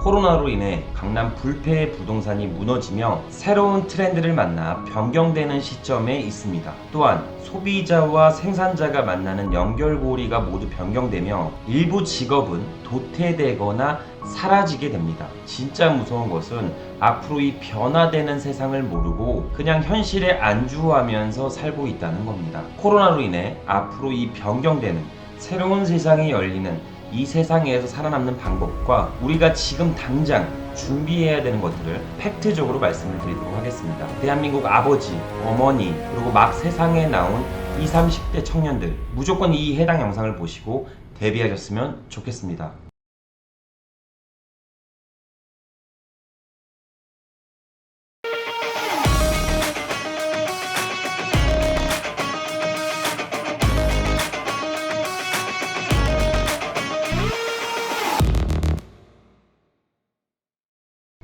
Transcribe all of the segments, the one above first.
코로나로 인해 강남 불패의 부동산이 무너지며 새로운 트렌드를 만나 변경되는 시점에 있습니다. 또한 소비자와 생산자가 만나는 연결고리가 모두 변경되며 일부 직업은 도태되거나 사라지게 됩니다. 진짜 무서운 것은 앞으로 이 변화되는 세상을 모르고 그냥 현실에 안주하면서 살고 있다는 겁니다. 코로나로 인해 앞으로 이 변경되는 새로운 세상이 열리는 이 세상에서 살아남는 방법과 우리가 지금 당장 준비해야 되는 것들을 팩트적으로 말씀을 드리도록 하겠습니다. 대한민국 아버지, 어머니, 그리고 막 세상에 나온 20, 30대 청년들 무조건 이 해당 영상을 보시고 대비하셨으면 좋겠습니다.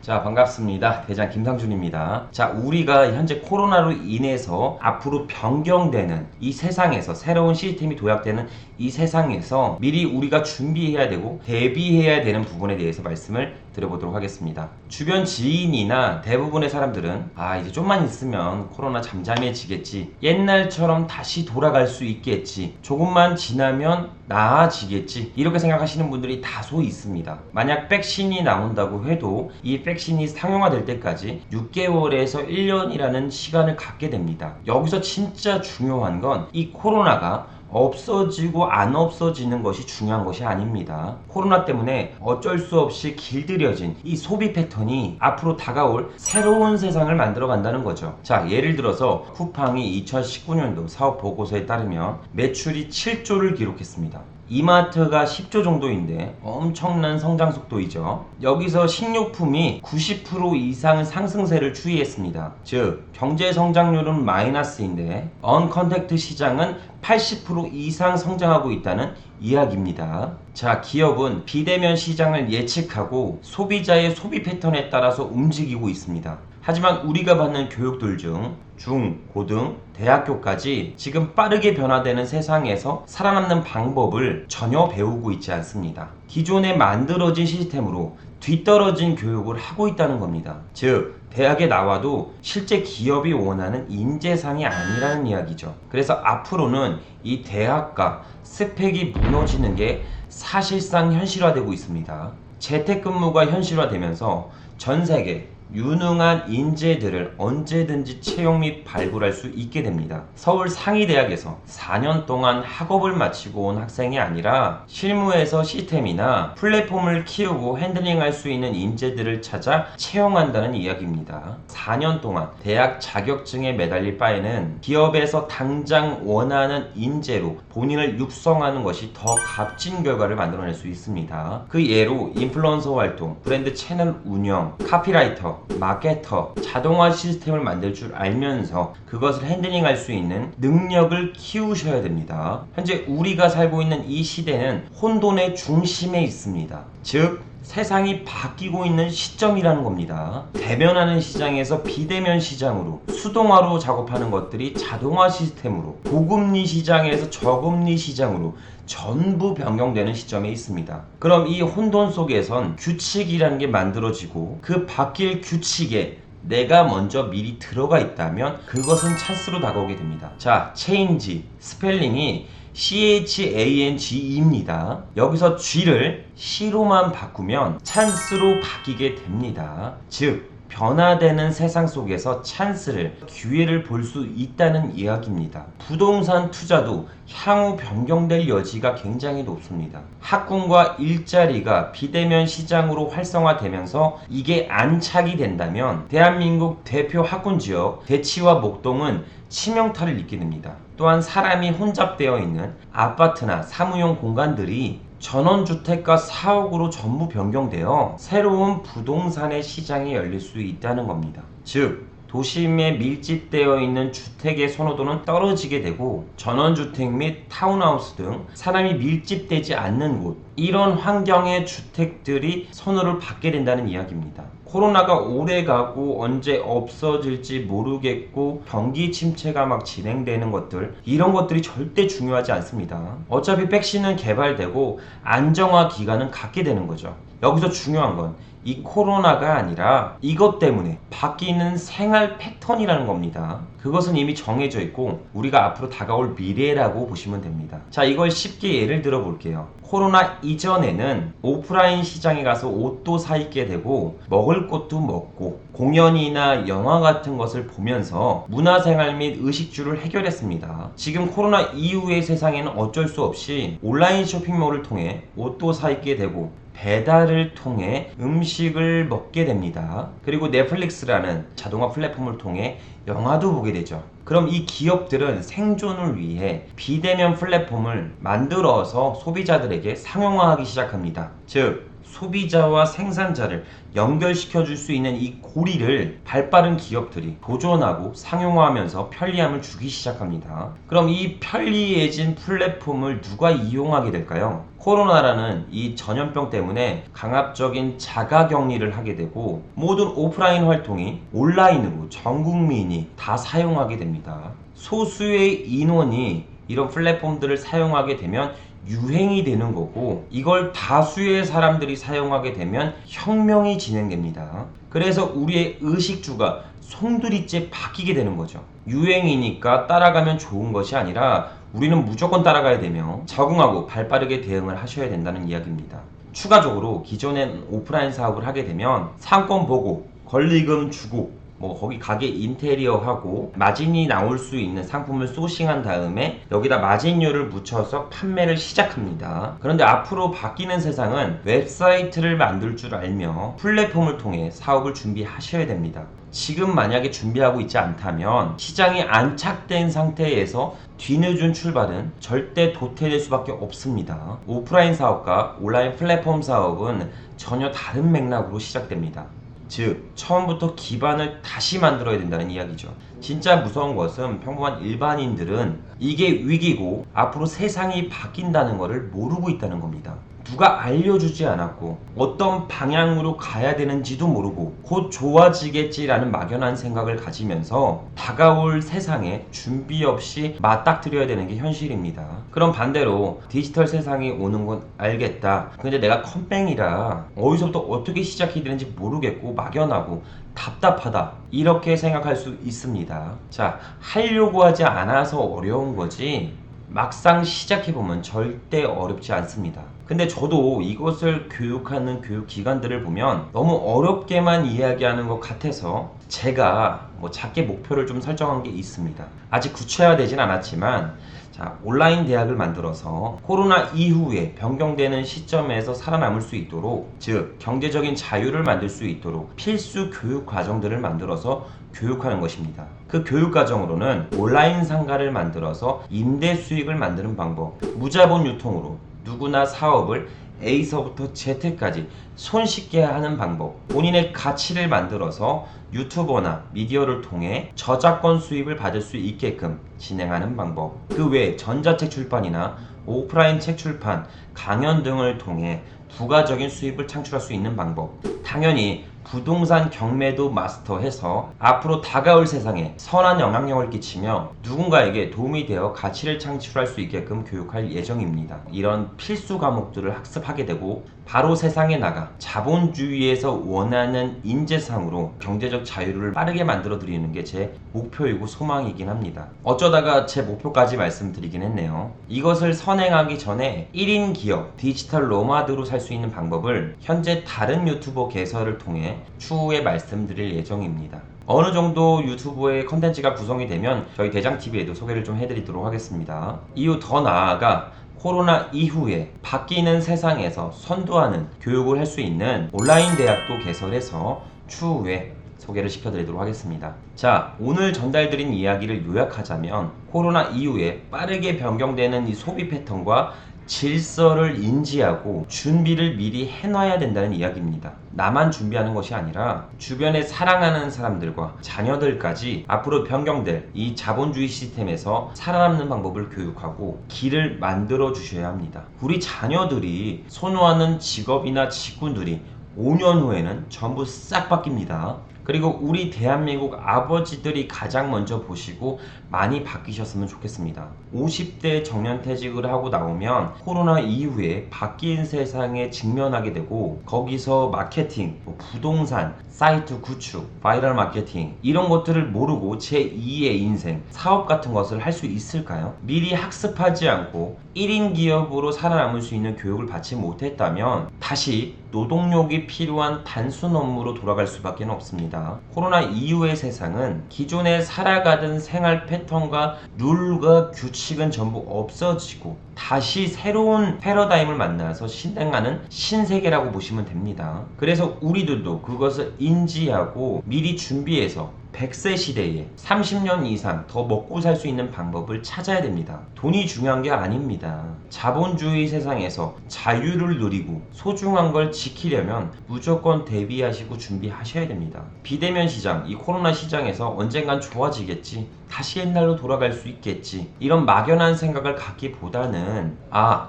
자, 반갑습니다. 대장 김상준입니다. 자, 우리가 현재 코로나로 인해서 앞으로 변경되는 이 세상에서 새로운 시스템이 도약되는 이 세상에서 미리 우리가 준비해야 되고 대비해야 되는 부분에 대해서 말씀을 드려보도록 하겠습니다. 주변 지인이나 대부분의 사람들은 이제 좀만 있으면 코로나 잠잠해지겠지, 옛날처럼 다시 돌아갈 수 있겠지, 조금만 지나면 나아지겠지, 이렇게 생각하시는 분들이 다소 있습니다. 만약 백신이 나온다고 해도 이 백신이 상용화될 때까지 6개월에서 1년이라는 시간을 갖게 됩니다. 여기서 진짜 중요한 건 이 코로나가 없어지고 안 없어지는 것이 중요한 것이 아닙니다. 코로나 때문에 어쩔 수 없이 길들여진 이 소비 패턴이 앞으로 다가올 새로운 세상을 만들어 간다는 거죠. 자, 예를 들어서 쿠팡이 2019년도 사업 보고서에 따르면 매출이 7조를 기록했습니다. 이마트가 10조 정도인데 엄청난 성장 속도이죠. 여기서 식료품이 90% 이상 상승세를 추이했습니다. 즉 경제 성장률은 마이너스인데 언컨택트 시장은 80% 이상 성장하고 있다는 이야기입니다. 자, 기업은 비대면 시장을 예측하고 소비자의 소비 패턴에 따라서 움직이고 있습니다. 하지만 우리가 받는 교육들 중 중, 고등, 대학교까지 지금 빠르게 변화되는 세상에서 살아남는 방법을 전혀 배우고 있지 않습니다. 기존에 만들어진 시스템으로 뒤떨어진 교육을 하고 있다는 겁니다. 즉 대학에 나와도 실제 기업이 원하는 인재상이 아니라는 이야기죠. 그래서 앞으로는 이 대학가 스펙이 무너지는 게 사실상 현실화되고 있습니다. 재택근무가 현실화되면서 전 세계 유능한 인재들을 언제든지 채용 및 발굴할 수 있게 됩니다. 서울 상위대학에서 4년 동안 학업을 마치고 온 학생이 아니라 실무에서 시스템이나 플랫폼을 키우고 핸들링할 수 있는 인재들을 찾아 채용한다는 이야기입니다. 4년 동안 대학 자격증에 매달릴 바에는 기업에서 당장 원하는 인재로 본인을 육성하는 것이 더 값진 결과를 만들어낼 수 있습니다. 그 예로 인플루언서 활동, 브랜드 채널 운영, 카피라이터, 마케터, 자동화 시스템을 만들 줄 알면서 그것을 핸들링할 수 있는 능력을 키우셔야 됩니다. 현재 우리가 살고 있는 이 시대는 혼돈의 중심에 있습니다. 즉 세상이 바뀌고 있는 시점이라는 겁니다. 대면하는 시장에서 비대면 시장으로, 수동화로 작업하는 것들이 자동화 시스템으로, 고금리 시장에서 저금리 시장으로 전부 변경되는 시점에 있습니다. 그럼 이 혼돈 속에선 규칙이라는 게 만들어지고 그 바뀔 규칙에 내가 먼저 미리 들어가 있다면 그것은 찬스로 다가오게 됩니다. 자, 체인지 스펠링이 CHANGE입니다. 여기서 G를 C로만 바꾸면 찬스로 바뀌게 됩니다. 즉 변화되는 세상 속에서 찬스를, 기회를 볼 수 있다는 이야기입니다. 부동산 투자도 향후 변경될 여지가 굉장히 높습니다. 학군과 일자리가 비대면 시장으로 활성화되면서 이게 안착이 된다면 대한민국 대표 학군 지역 대치와 목동은 치명타를 입게 됩니다. 또한 사람이 혼잡되어 있는 아파트나 사무용 공간들이 전원주택과 사옥으로 전부 변경되어 새로운 부동산의 시장이 열릴 수 있다는 겁니다. 즉 도심에 밀집되어 있는 주택의 선호도는 떨어지게 되고 전원주택 및 타운하우스 등 사람이 밀집되지 않는 곳, 이런 환경의 주택들이 선호를 받게 된다는 이야기입니다. 코로나가 오래 가고 언제 없어질지 모르겠고 경기 침체가 막 진행되는 것들, 이런 것들이 절대 중요하지 않습니다. 어차피 백신은 개발되고 안정화 기간은 갖게 되는 거죠. 여기서 중요한 건 이 코로나가 아니라 이것 때문에 바뀌는 생활 패턴이라는 겁니다. 그것은 이미 정해져 있고 우리가 앞으로 다가올 미래라고 보시면 됩니다. 자, 이걸 쉽게 예를 들어 볼게요. 코로나 이전에는 오프라인 시장에 가서 옷도 사 입게 되고 먹을 것도 먹고 공연이나 영화 같은 것을 보면서 문화생활 및 의식주를 해결했습니다. 지금 코로나 이후의 세상에는 어쩔 수 없이 온라인 쇼핑몰을 통해 옷도 사 입게 되고 배달을 통해 음식을 먹게 됩니다. 그리고 넷플릭스라는 자동화 플랫폼을 통해 영화도 보게 되죠. 그럼 이 기업들은 생존을 위해 비대면 플랫폼을 만들어서 소비자들에게 상용화하기 시작합니다. 즉, 소비자와 생산자를 연결시켜 줄 수 있는 이 고리를 발빠른 기업들이 도전하고 상용화하면서 편리함을 주기 시작합니다. 그럼 이 편리해진 플랫폼을 누가 이용하게 될까요? 코로나라는 이 전염병 때문에 강압적인 자가격리를 하게 되고 모든 오프라인 활동이 온라인으로 전 국민이 다 사용하게 됩니다. 소수의 인원이 이런 플랫폼들을 사용하게 되면 유행이 되는 거고 이걸 다수의 사람들이 사용하게 되면 혁명이 진행됩니다. 그래서 우리의 의식주가 송두리째 바뀌게 되는 거죠. 유행이니까 따라가면 좋은 것이 아니라 우리는 무조건 따라가야 되며 적응하고 발빠르게 대응을 하셔야 된다는 이야기입니다. 추가적으로 기존엔 오프라인 사업을 하게 되면 상권 보고 권리금 주고 거기 가게 인테리어 하고 마진이 나올 수 있는 상품을 소싱한 다음에 여기다 마진율을 묻혀서 판매를 시작합니다. 그런데 앞으로 바뀌는 세상은 웹사이트를 만들 줄 알며 플랫폼을 통해 사업을 준비하셔야 됩니다. 지금 만약에 준비하고 있지 않다면 시장이 안착된 상태에서 뒤늦은 출발은 절대 도태될 수밖에 없습니다. 오프라인 사업과 온라인 플랫폼 사업은 전혀 다른 맥락으로 시작됩니다. 즉, 처음부터 기반을 다시 만들어야 된다는 이야기죠. 진짜 무서운 것은 평범한 일반인들은 이게 위기고 앞으로 세상이 바뀐다는 것을 모르고 있다는 겁니다. 누가 알려주지 않았고 어떤 방향으로 가야 되는지도 모르고 곧 좋아지겠지라는 막연한 생각을 가지면서 다가올 세상에 준비 없이 맞닥뜨려야 되는 게 현실입니다. 그럼 반대로 디지털 세상이 오는 건 알겠다. 근데 내가 컴맹이라 어디서부터 어떻게 시작해야 되는지 모르겠고 막연하고 답답하다 이렇게 생각할 수 있습니다. 자, 하려고 하지 않아서 어려운 거지 막상 시작해보면 절대 어렵지 않습니다. 근데 저도 이것을 교육하는 교육기관들을 보면 너무 어렵게만 이야기하는 것 같아서 제가 작게 목표를 좀 설정한 게 있습니다. 아직 구체화되진 않았지만 자, 온라인 대학을 만들어서 코로나 이후에 변경되는 시점에서 살아남을 수 있도록, 즉 경제적인 자유를 만들 수 있도록 필수 교육 과정들을 만들어서 교육하는 것입니다. 그 교육 과정으로는 온라인 상가를 만들어서 임대 수익을 만드는 방법, 무자본 유통으로 누구나 사업을 A서부터 Z까지 손쉽게 하는 방법, 본인의 가치를 만들어서 유튜버나 미디어를 통해 저작권 수입을 받을 수 있게끔 진행하는 방법, 그 외에 전자책 출판이나 오프라인 책 출판, 강연 등을 통해 부가적인 수입을 창출할 수 있는 방법, 당연히 부동산 경매도 마스터해서 앞으로 다가올 세상에 선한 영향력을 끼치며 누군가에게 도움이 되어 가치를 창출할 수 있게끔 교육할 예정입니다. 이런 필수 과목들을 학습하게 되고 바로 세상에 나가 자본주의에서 원하는 인재상으로 경제적 자유를 빠르게 만들어 드리는 게 제 목표이고 소망이긴 합니다. 어쩌다가 제 목표까지 말씀드리긴 했네요. 이것을 선행하기 전에 1인 기업, 디지털 노마드로 살 수 있는 방법을 현재 다른 유튜버 개설을 통해 추후에 말씀드릴 예정입니다. 어느 정도 유튜브의 컨텐츠가 구성이 되면 저희 대장TV에도 소개를 좀 해드리도록 하겠습니다. 이후 더 나아가 코로나 이후에 바뀌는 세상에서 선도하는 교육을 할 수 있는 온라인 대학도 개설해서 추후에 소개를 시켜드리도록 하겠습니다. 자, 오늘 전달드린 이야기를 요약하자면 코로나 이후에 빠르게 변경되는 이 소비 패턴과 질서를 인지하고 준비를 미리 해놔야 된다는 이야기입니다. 나만 준비하는 것이 아니라 주변에 사랑하는 사람들과 자녀들까지 앞으로 변경될 이 자본주의 시스템에서 살아남는 방법을 교육하고 길을 만들어 주셔야 합니다. 우리 자녀들이 선호하는 직업이나 직군들이 5년 후에는 전부 싹 바뀝니다. 그리고 우리 대한민국 아버지들이 가장 먼저 보시고 많이 바뀌셨으면 좋겠습니다. 50대 정년퇴직을 하고 나오면 코로나 이후에 바뀐 세상에 직면하게 되고, 거기서 마케팅, 부동산, 사이트 구축, 바이럴 마케팅 이런 것들을 모르고 제2의 인생, 사업 같은 것을 할 수 있을까요? 미리 학습하지 않고 1인 기업으로 살아남을 수 있는 교육을 받지 못했다면 다시 노동력이 필요한 단순 업무로 돌아갈 수밖에 없습니다. 코로나 이후의 세상은 기존에 살아가던 생활 패턴과 룰과 규칙은 전부 없어지고 다시 새로운 패러다임을 만나서 실행하는 신세계라고 보시면 됩니다. 그래서 우리들도 그것을 인지하고 미리 준비해서 100세 시대에 30년 이상 더 먹고 살 수 있는 방법을 찾아야 됩니다. 돈이 중요한 게 아닙니다. 자본주의 세상에서 자유를 누리고 소중한 걸 지키려면 무조건 대비하시고 준비하셔야 됩니다. 비대면 시장, 이 코로나 시장에서 언젠간 좋아지겠지, 다시 옛날로 돌아갈 수 있겠지, 이런 막연한 생각을 갖기보다는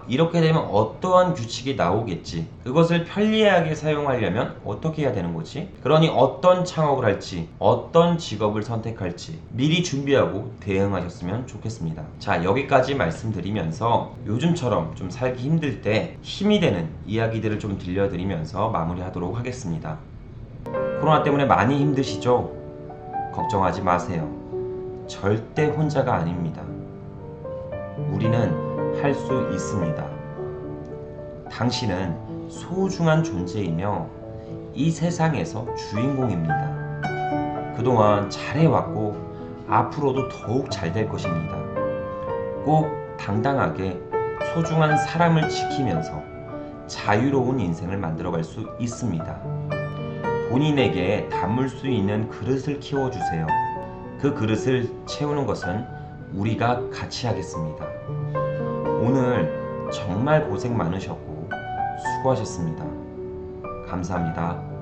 이렇게 되면 어떠한 규칙이 나오겠지, 그것을 편리하게 사용하려면 어떻게 해야 되는 거지, 그러니 어떤 창업을 할지, 어떤 직업을 선택할지 미리 준비하고 대응하셨으면 좋겠습니다. 자, 여기까지 말씀드리면서 요즘처럼 좀 살기 힘들 때 힘이 되는 이야기들을 좀 들려드리면서 마무리하도록 하겠습니다. 코로나 때문에 많이 힘드시죠? 걱정하지 마세요. 절대 혼자가 아닙니다. 우리는 할 수 있습니다. 당신은 소중한 존재이며 이 세상에서 주인공입니다. 그동안 잘해왔고 앞으로도 더욱 잘 될 것입니다. 꼭 당당하게 소중한 사람을 지키면서 자유로운 인생을 만들어갈 수 있습니다. 본인에게 담을 수 있는 그릇을 키워주세요. 그 그릇을 채우는 것은 우리가 같이 하겠습니다. 오늘 정말 고생 많으셨고 수고하셨습니다. 감사합니다.